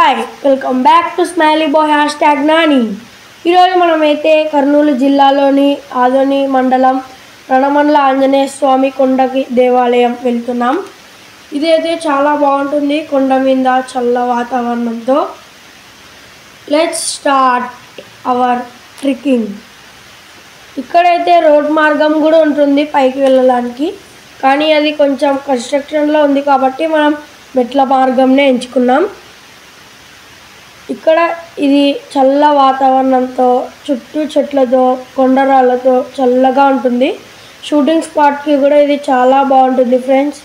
Hi welcome back to smiley boy #nani. ఈరోజు మనమైతే కర్నూలు జిల్లాలోని ఆదోని మండలం రణమండల ఆంజనేయ స్వామి కొండకి దేవాలయం వెళ్తున్నాం. ఇదైతే చాలా బాగుంటుంది, కొండ మీద చల్ల వాతావరణంతో. Let's start our trekking. ఇక్కడైతే రోడ్ మార్గం కూడా ఉంటుంది పైకి వెళ్ళడానికి, కానీ అది కొంచెం కన్స్ట్రక్షన్లో ఉంది కాబట్టి మనం మెట్ల మార్గంనే ఎంచుకున్నాం. ఇక్కడ ఇది చల్ల వాతావరణంతో, చుట్టూ చెట్లతో, కొండరాళ్ళతో చల్లగా ఉంటుంది. షూటింగ్ స్పాట్కి కూడా ఇది చాలా బాగుంటుంది ఫ్రెండ్స్.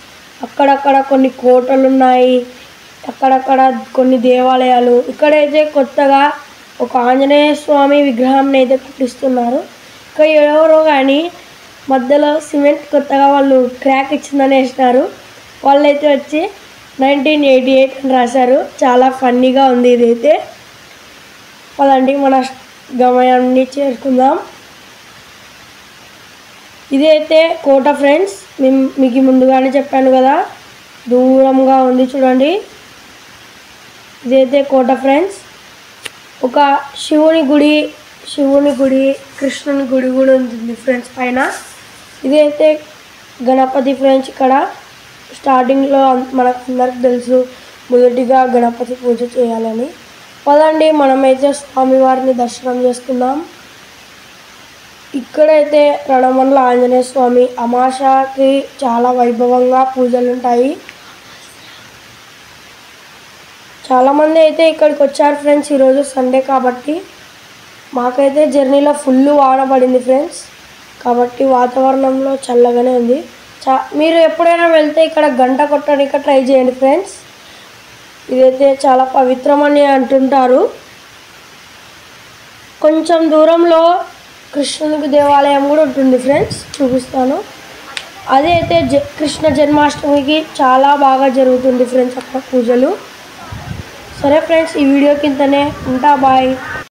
అక్కడక్కడ కొన్ని కోటలు ఉన్నాయి, అక్కడక్కడ కొన్ని దేవాలయాలు. ఇక్కడైతే కొత్తగా ఒక ఆంజనేయ స్వామి విగ్రహాన్ని అయితే కుట్టిస్తున్నారు. ఇక్కడ ఎవరో కానీ మధ్యలో సిమెంట్ కొత్తగా వాళ్ళు క్రాక్ ఇచ్చిందని వేసినారు. వాళ్ళైతే వచ్చి 1988 అని రాశారు. చాలా ఫన్నీగా ఉంది ఇదైతే. పదండి మన గమయాన్ని చేరుకుందాం. ఇదైతే కోట ఫ్రెండ్స్, మీకు ముందుగానే చెప్పాను కదా, దూరంగా ఉంది చూడండి. ఇదైతే కోట ఫ్రెండ్స్. ఒక శివుని గుడి, కృష్ణుని గుడి కూడా ఉంటుంది ఫ్రెండ్స్ పైన. ఇదైతే గణపతి ఫ్రెండ్స్. ఇక్కడ స్టార్టింగ్లో మనకు అందరికి తెలుసు, మొదటిగా గణపతి పూజ చేయాలని. పదండి మనమైతే స్వామివారిని దర్శనం చేసుకుందాం. ఇక్కడైతే రణమండల ఆంజనేయ స్వామి అమావాస్యకి చాలా వైభవంగా పూజలు ఉంటాయి. చాలామంది అయితే ఇక్కడికి వచ్చారు ఫ్రెండ్స్. ఈరోజు సండే కాబట్టి మాకైతే జర్నీలో ఫుల్ వాన పడింది ఫ్రెండ్స్, కాబట్టి వాతావరణంలో చల్లగానే ఉంది. మీరు ఎప్పుడైనా వెళ్తే ఇక్కడ గంట కొట్టడానికి ట్రై చేయండి ఫ్రెండ్స్. ఇదైతే చాలా పవిత్రమని అంటుంటారు. కొంచెం దూరంలో కృష్ణునికి దేవాలయం కూడా ఉంటుంది ఫ్రెండ్స్, చూపిస్తాను. అదే అయితే కృష్ణ జన్మాష్టమికి చాలా బాగా జరుగుతుంది ఫ్రెండ్స్ అక్కడ పూజలు. సరే ఫ్రెండ్స్, ఈ వీడియో కిందనే ఉంటా, బాయ్.